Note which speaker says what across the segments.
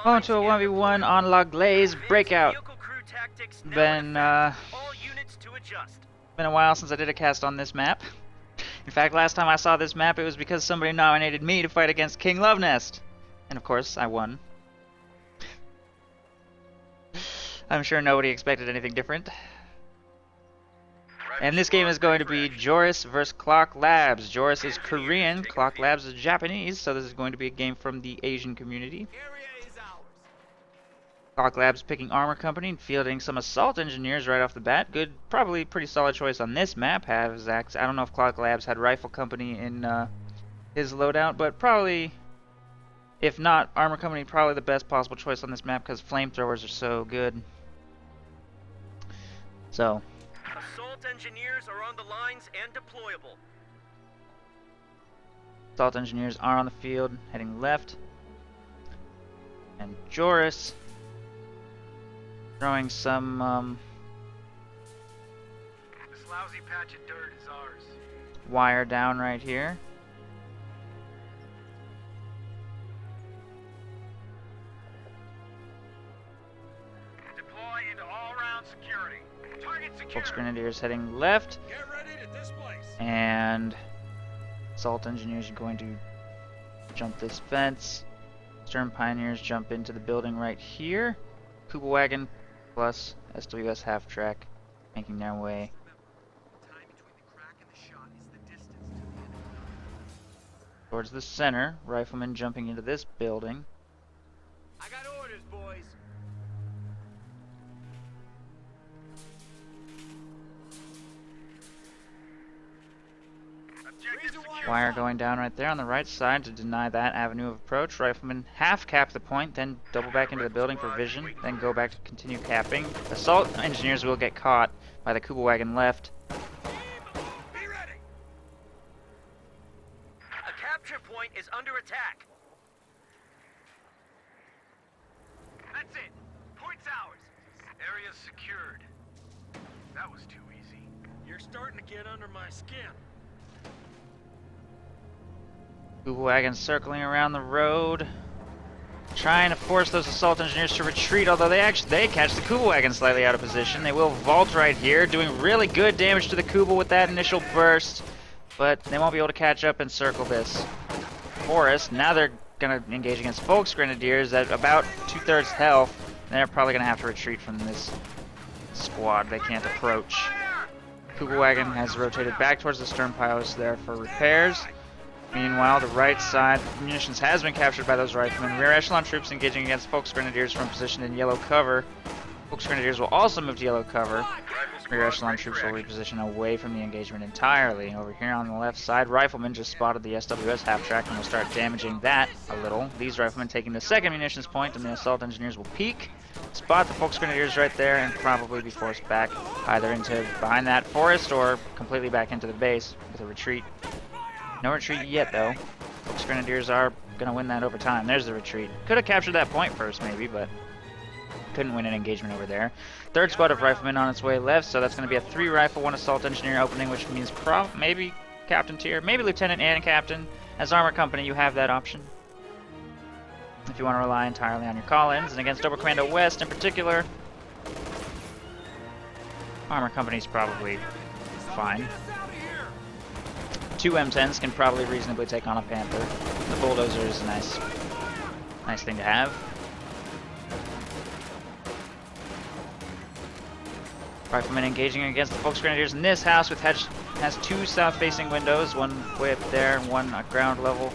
Speaker 1: Going to a 1v1 on La Glaze breakout. Been a while since I did a cast on this map. In fact, last time I saw this map, it was because somebody nominated me to fight against King Lovenest. And of course, I won. I'm sure nobody expected anything different. And this game is going to be Joris versus Clock Labs. Joris is Korean, Clock Labs is Japanese, so this is going to be a game from the Asian community. Clock Labs picking Armor Company and fielding some Assault Engineers right off the bat. Good, probably pretty solid choice on this map. I don't know if Clock Labs had Rifle Company in his loadout, but probably, if not, Armor Company probably the best possible choice on this map because flamethrowers are so good. So.
Speaker 2: Assault Engineers are on the lines and deployable.
Speaker 1: Assault Engineers are on the field, heading left. And Joris throwing some
Speaker 2: This lousy patch of dirt is ours.
Speaker 1: wire down right here.
Speaker 2: Deploy into all-round security. Target secure.
Speaker 1: Folks Grenadiers heading left.
Speaker 2: Get ready to displace.
Speaker 1: And Assault Engineers are going to jump this fence. Stern Pioneers jump into the building right here. Kuba Wagon plus SWS half-track making their way towards the center. Riflemen jumping into this building.
Speaker 2: I got orders, boys.
Speaker 1: Wire going down right there on the right side to deny that avenue of approach. Riflemen half cap the point, then double back into the building for vision, then go back to continue capping. Assault Engineers will get caught by the Kuba Wagon left.
Speaker 2: Be ready. A capture point is under attack. That's it. Point's ours. Area's secured. That was too easy. You're starting to get under my skin.
Speaker 1: Kuba Wagon circling around the road, trying to force those Assault Engineers to retreat, although they catch the Kuba Wagon slightly out of position. They will vault right here, doing really good damage to the Kuba with that initial burst, but they won't be able to catch up and circle this forest. Now they're going to engage against Folks Grenadiers at about 2/3 health. They're probably going to have to retreat from this squad. They can't approach. Kuba Wagon has rotated back towards the stern piles there for repairs. Meanwhile, the right side munitions has been captured by those riflemen. Rear echelon troops engaging against Folks Grenadiers from position in yellow cover. Folks Grenadiers will also move to yellow cover. Rear echelon troops will reposition away from the engagement entirely. Over here on the left side, riflemen just spotted the SWS half-track and will start damaging that a little. These riflemen taking the second munitions point, and the Assault Engineers will peek, spot the Folks Grenadiers right there, and probably be forced back either into behind that forest or completely back into the base with a retreat. No retreat yet, though. Folks Grenadiers are going to win that over time. There's the retreat. Could have captured that point first, maybe, but couldn't win an engagement over there. Third squad of riflemen on its way left, so that's going to be a 3-rifle, 1 Assault Engineer opening, which means maybe Captain tier, maybe Lieutenant and Captain. As Armor Company, you have that option if you want to rely entirely on your call-ins. And against Oberkommando West in particular, Armor Company's probably fine. 2 M10s can probably reasonably take on a Panther. The Bulldozer is a nice thing to have. Riflemen engaging against the Folks Grenadiers in this house, which has 2 south-facing windows, one way up there and one at ground level.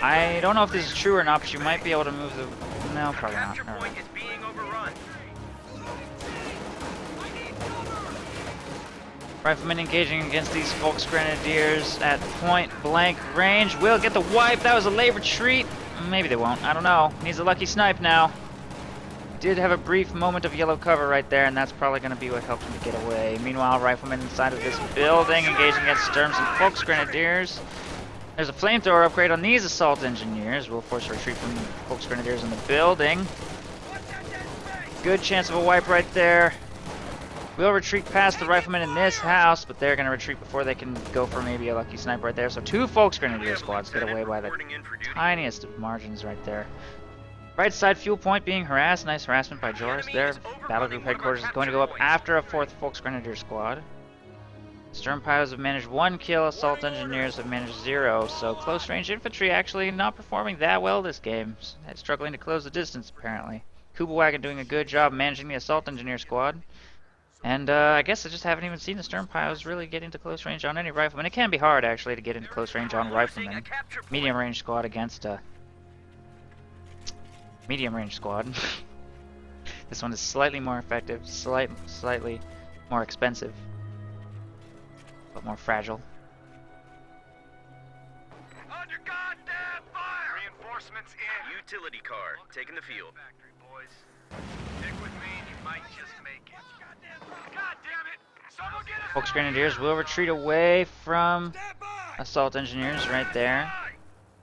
Speaker 1: I don't know if this is true or not, but you might be able to move the... No, probably not. All right. Riflemen engaging against these Folks Grenadiers at point-blank range. Will get the wipe. That was a late retreat. Maybe they won't. I don't know. Needs a lucky snipe now. Did have a brief moment of yellow cover right there, and that's probably going to be what helped him to get away. Meanwhile, riflemen inside of this building engaging against Sturms and Folks Grenadiers. There's a flamethrower upgrade on these Assault Engineers. Will force a retreat from the Folks Grenadiers in the building. Good chance of a wipe right there. We'll retreat past the riflemen in this house, but they're going to retreat before they can go for maybe a lucky sniper right there. So 2 Volksgrenadier squads get away by the tiniest of margins right there. Right side fuel point being harassed. Nice harassment by Joris. Their battle group headquarters is going to go up after a 4th Volksgrenadier squad. Sturm pilots have managed 1 kill. Assault engineers have managed 0. So close range infantry actually not performing that well this game. Struggling to close the distance apparently. Kubelwagen doing a good job managing the assault engineer squad. And I guess I just haven't even seen the Sturm pilots really get into close range on any riflemen. It can be hard actually to get into close range on riflemen. Medium range squad against a medium range squad. This one is slightly more effective, slightly more expensive, but more fragile.
Speaker 2: Under goddamn fire! Reinforcements in. Utility car taking the field. Factory boys. Stick with me and you might just make it. God damn it! Someone get us.
Speaker 1: Volksgrenadiers will retreat away from assault engineers right there.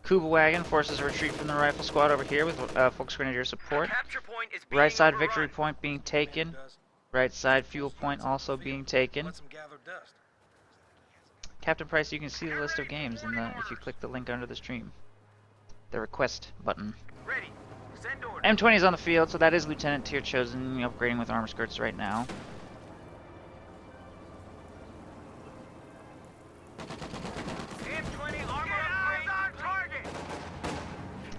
Speaker 1: Kubelwagen forces a retreat from the rifle squad over here with Volksgrenadier support. Right side victory point being taken. Right side fuel point also being taken. Captain Price, you can see the list of games in the, if you click the link under the stream. The request button. M20 is on the field, so that is Lieutenant tier chosen, upgrading with armor skirts right now.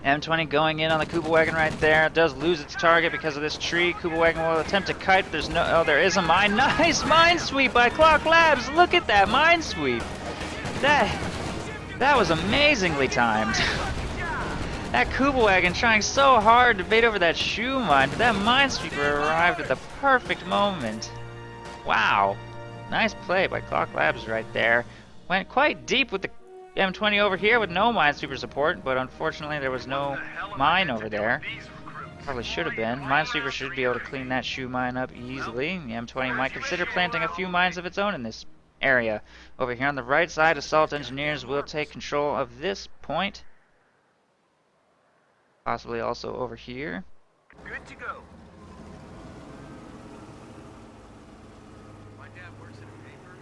Speaker 1: M20 going in on the Kubelwagen right there. It does lose its target because of this tree. Kubelwagen will attempt to kite. There's no. Oh, there is a mine. Nice mine sweep by Clock Labs. Look at that mine sweep. That was amazingly timed. That Kubelwagen trying so hard to bait over that shoe mine, but that minesweeper arrived at the perfect moment. Wow. Nice play by Clock Labs right there. Went quite deep with the M20 over here with no minesweeper support, but unfortunately there was no mine over there. Probably should have been. Minesweeper should be able to clean that shoe mine up easily. The M20 might consider planting a few mines of its own in this area. Over here on the right side, assault engineers will take control of this point. Possibly also over here.
Speaker 2: Good to go. My dad works in a paper.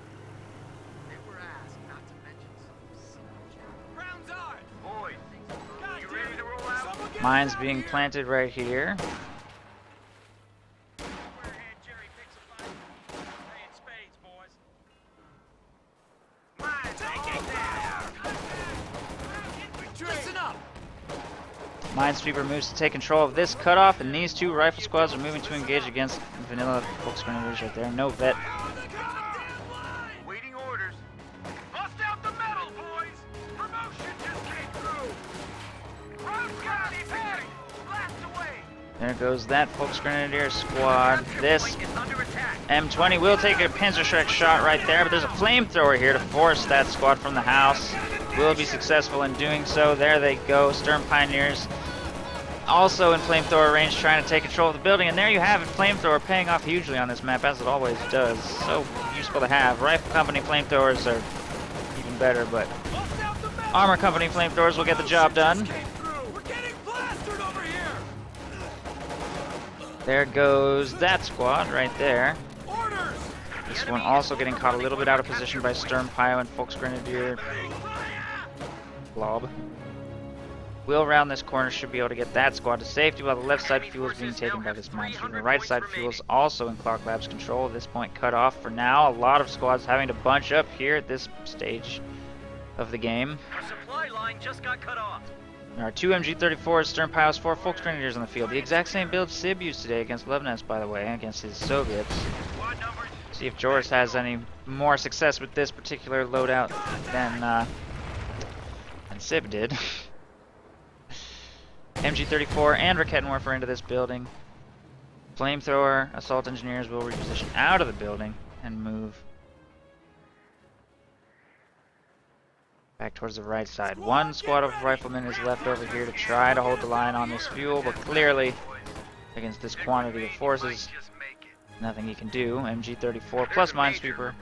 Speaker 2: They were asked not to mention some rounds on. Boys, you ready to roll out?
Speaker 1: Mines being planted right here. Minesweeper moves to take control of this cutoff, and these 2 rifle squads are moving to engage against vanilla Volksgrenadiers right there. No vet.
Speaker 2: Waiting orders. Bust out the metal, boys. Promotion just came through. Road County Perry, blast away.
Speaker 1: There goes that Volksgrenadier squad. This M20 will take a Panzerschreck shot right there, but there's a flamethrower here to force that squad from the house. Will be successful in doing so. There they go. Sturm Pioneers also in flamethrower range trying to take control of the building. And there you have it. Flamethrower paying off hugely on this map, as it always does. So useful to have. Rifle Company flamethrowers are even better, but Armor Company flamethrowers will get the job done. There goes that squad right there. This one also getting caught a little bit out of position by Sturm Pio and Volksgrenadier blob. Will round this corner, should be able to get that squad to safety while the left side fuel is being taken by this minesweeper. The right side fuel is also in Clock Labs control. At this point cut off for now. A lot of squads having to bunch up here at this stage of the game.
Speaker 2: Our supply line just got cut off.
Speaker 1: There are 2 MG34s, Sturm Pios, 4 Volksgrenadiers on the field. The exact same build Sib used today against Levness, by the way, against his Soviets. See if Joris has any more success with this particular loadout than Sib did. MG34 and Rakettenwerfer into this building. Flamethrower, assault engineers will reposition out of the building and move back towards the right side. 1 squad of riflemen is left over here to try to hold the line on this fuel, but clearly against this quantity of forces, nothing he can do. MG34 plus Minesweeper.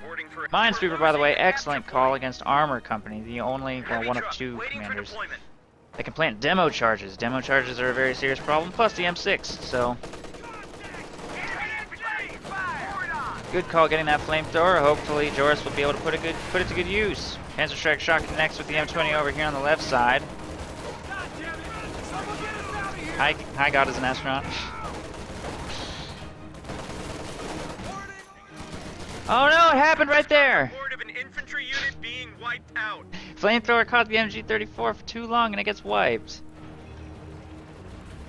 Speaker 1: Minesweeper, by the way, excellent call against Armor Company, the only, well, one of 2 commanders. They can plant demo charges. Demo charges are a very serious problem, plus the M6, so Good call getting that flamethrower. Hopefully Joris will be able to put it to good use. Panzerschreck shot connects with the M20 over here on the left side. Hi God is an astronaut. Oh no, it happened right there!
Speaker 2: Report of an infantry unit being wiped out.
Speaker 1: Flamethrower caught the MG34 for too long and it gets wiped.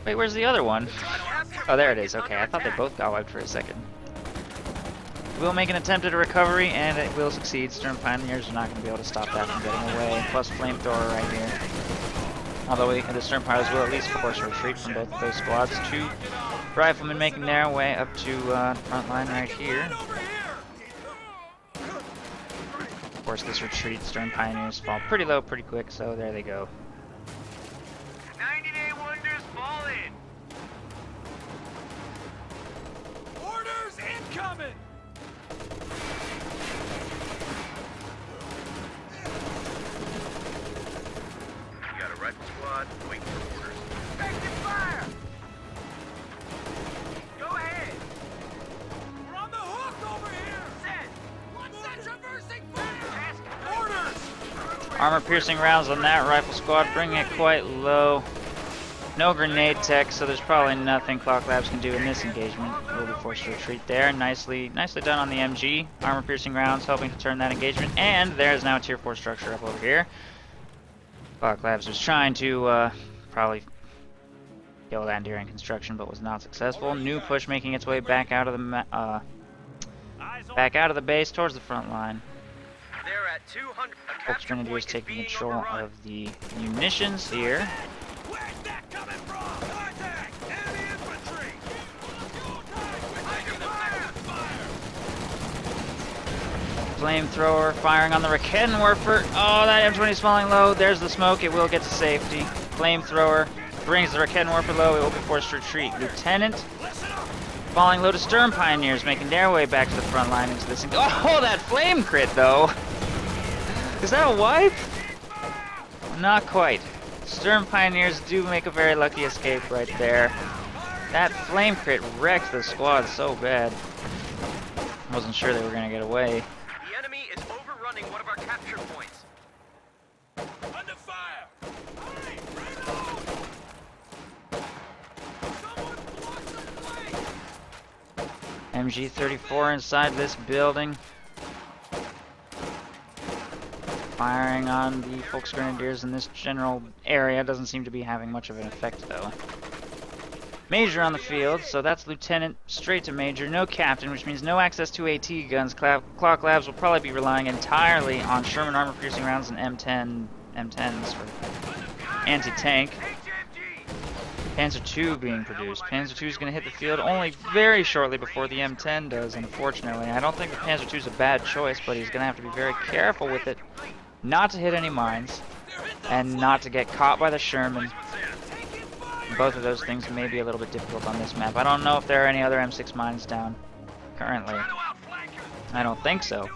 Speaker 1: Wait, where's the other one? Oh, there it is. Okay, I thought they both got wiped for a second. We'll make an attempt at a recovery, and it will succeed. Stern Pioneers are not going to be able to stop that from getting away. Plus flamethrower right here. Although the Stern Pilots will at least force retreat from both of those squads. 2 riflemen making their way up to the front line right here. Of course, this retreat, Stern Pioneers fall pretty low pretty quick, so there they go.
Speaker 2: 90-day wonders fall in. Orders incoming. You got a rifle squad waiting for orders. Effective fire. Go ahead. We're on the hook over here. Set. What's that traversing fire? Orders.
Speaker 1: Armor-piercing rounds on that rifle squad, bringing it quite low. No grenade tech, so there's probably nothing Clock Labs can do in this engagement. We'll be forced to retreat there. Nicely done on the MG. Armor-piercing rounds helping to turn that engagement, and there's now a Tier 4 structure up over here. Clock Labs was trying to probably kill that during construction, but was not successful. New push making its way back out of the base towards the front line.
Speaker 2: They're at 200.
Speaker 1: Folks Grenadiers taking control of the munitions here.
Speaker 2: Where's that coming from? Contact! Enemy infantry!
Speaker 1: Flamethrower firing on the Raketenwerfer. Oh, that M20 is falling low. There's the smoke. It will get to safety. Flamethrower brings the Raketenwerfer low. It will be forced to retreat. Lieutenant falling low to Stern Pioneers, making their way back to the front line into this. Oh, that flame crit though. Is that a wipe? Not quite. Stern Pioneers do make a very lucky escape right there. That flame crit wrecked the squad so bad. I wasn't sure they were going to get away.
Speaker 2: The enemy is overrunning one of our capture points. Under fire! Hurry! Reload! Someone block the flank!
Speaker 1: MG34 inside this building. Firing on the Folks Grenadiers in this general area doesn't seem to be having much of an effect though. Major on the field, so that's Lieutenant straight to Major, no Captain, which means no access to AT guns. Clock Labs will probably be relying entirely on Sherman armor-piercing rounds and M10s for anti-tank. Panzer II being produced. Panzer II is going to hit the field only very shortly before the M10 does, unfortunately. I don't think the Panzer II is a bad choice, but he's going to have to be very careful with it, not to hit any mines, and not to get caught by the Sherman. Both of those things may be a little bit difficult on this map. I don't know if there are any other M6 mines down currently. I don't think so.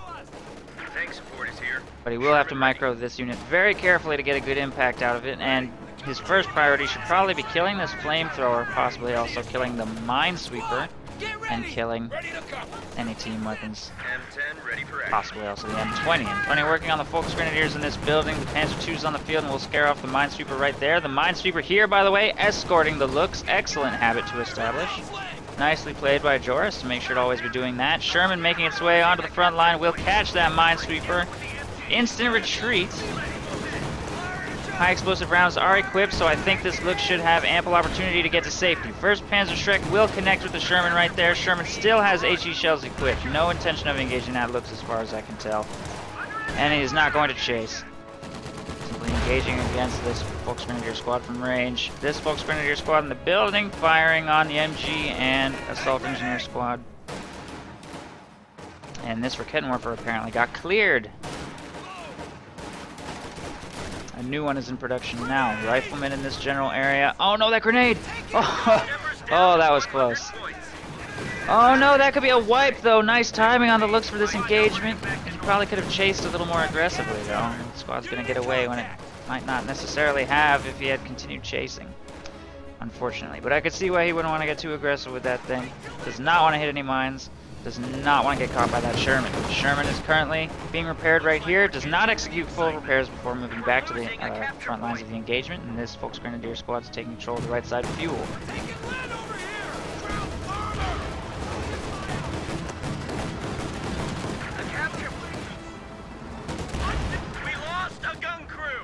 Speaker 2: Tank support is here.
Speaker 1: But he will have to micro this unit very carefully to get a good impact out of it, and his first priority should probably be killing this flamethrower, possibly also killing the minesweeper, and killing any team weapons.
Speaker 2: M10 ready for action.
Speaker 1: Possibly also the M20. M20 working on the Folks Grenadiers in this building. The Panzer II's on the field and will scare off the minesweeper right there. The minesweeper here, by the way, escorting the looks. Excellent habit to establish. Nicely played by Joris to make sure to always be doing that. Sherman making its way onto the front line will catch that minesweeper. Instant retreat. High explosive rounds are equipped, so I think this look should have ample opportunity to get to safety. First Panzerschreck will connect with the Sherman right there. Sherman still has HE shells equipped. No intention of engaging that looks as far as I can tell. And he is not going to chase. Simply engaging against this Folks Grenadier squad from range. This Folks Grenadier squad in the building, firing on the MG and Assault Engineer squad. And this Raketenwerfer apparently got cleared. A new one is in production now. Rifleman in this general area. Oh no, that grenade! Oh, that was close. Oh no, that could be a wipe though. Nice timing on the looks for this engagement. He probably could have chased a little more aggressively though. The squad's gonna get away when it might not necessarily have if he had continued chasing. Unfortunately. But I could see why he wouldn't want to get too aggressive with that thing. Does not want to hit any mines. Does not want to get caught by that Sherman. Sherman is currently being repaired right here. Does not execute full repairs before moving back to the front lines of the engagement. And this Folks Grenadier squad is taking control of the right side of fuel.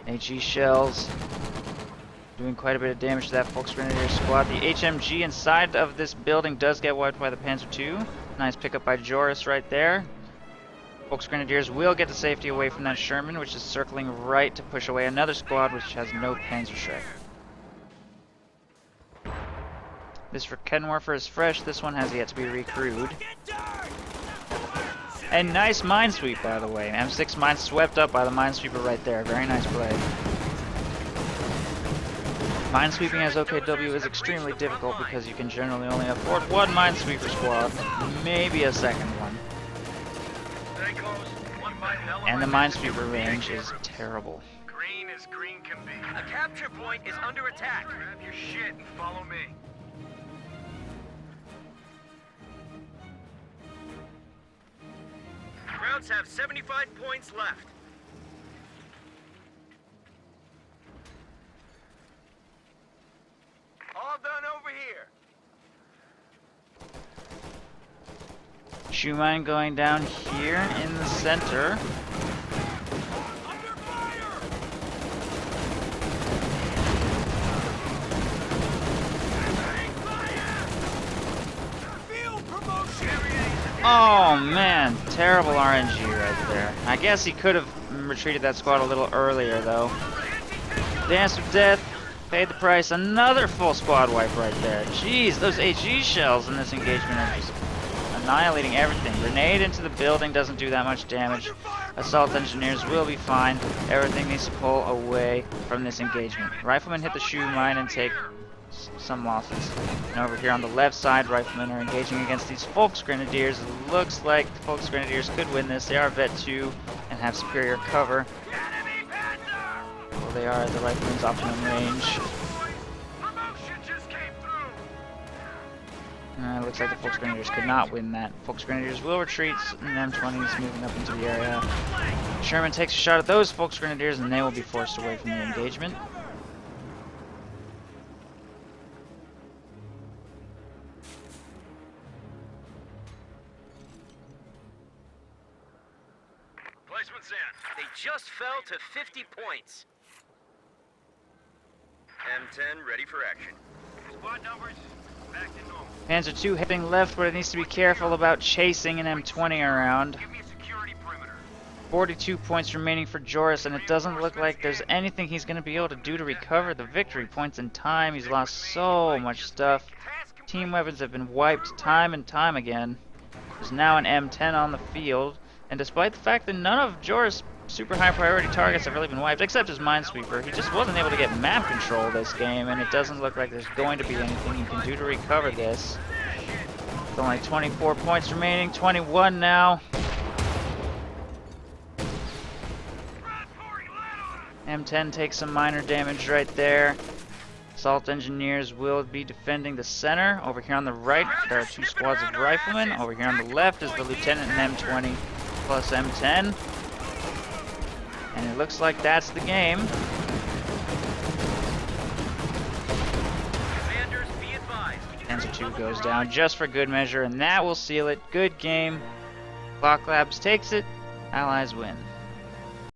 Speaker 1: HE shells doing quite a bit of damage to that Folks Grenadier squad. The HMG inside of this building does get wiped by the Panzer II. Nice pickup by Joris right there. Folks Grenadiers will get the safety away from that Sherman, which is circling right to push away another squad which has no Panzerschreck. This for Kenwerfer is fresh. This one has yet to be recrewed. And nice minesweep, by the way. M6 mine swept up by the minesweeper right there. Very nice play. Minesweeping as OKW is extremely difficult because you can generally only afford one minesweeper squad, maybe a second one. And the minesweeper range is terrible.
Speaker 2: Green as green can be. A capture point is under attack. Grab your shit and follow me. Crowds have 75 points left. All done over here.
Speaker 1: Shoe mine going down here in the center. Oh man, terrible RNG right there. I guess he could have retreated that squad a little earlier though. Dance of Death paid the price. Another full squad wipe right there. Jeez, those HE shells in this engagement are just annihilating everything. Grenade into the building doesn't do that much damage. Assault engineers will be fine. Everything needs to pull away from this engagement. Riflemen hit the shoe mine and take some losses. And over here on the left side, riflemen are engaging against these Folks Grenadiers. It looks like the Folks Grenadiers could win this. They are Vet 2 and have superior cover. Well, they are at the rifleman's optimum range. It looks like the Folks Grenadiers could not win that. Folks Grenadiers will retreat, and M20 is moving up into the area. Sherman takes a shot at those Folks Grenadiers, and they will be forced away from the engagement.
Speaker 2: Placement's in. They just fell to 50 points. M10 ready for action. Squad numbers back to normal.
Speaker 1: Panzer II heading left, but it needs to be careful about chasing an M20 around.
Speaker 2: Give me a security perimeter.
Speaker 1: 42 points remaining for Joris, and it doesn't look like there's anything he's going to be able to do to recover the victory points in time. He's lost so much stuff. Team weapons have been wiped time and time again. There's now an M10 on the field, and despite the fact that none of Joris' super high priority targets have really been wiped, except his minesweeper, he just wasn't able to get map control this game, and it doesn't look like there's going to be anything you can do to recover this. With only 24 points remaining, 21 now. M10 takes some minor damage right there. Assault engineers will be defending the center. Over here on the right, there are two squads of riflemen. Over here on the left is the lieutenant and M20 plus M10. And it looks like that's the game. Panzer II goes down just for good measure, and that will seal it. Good game. Clock Labs takes it. Allies win.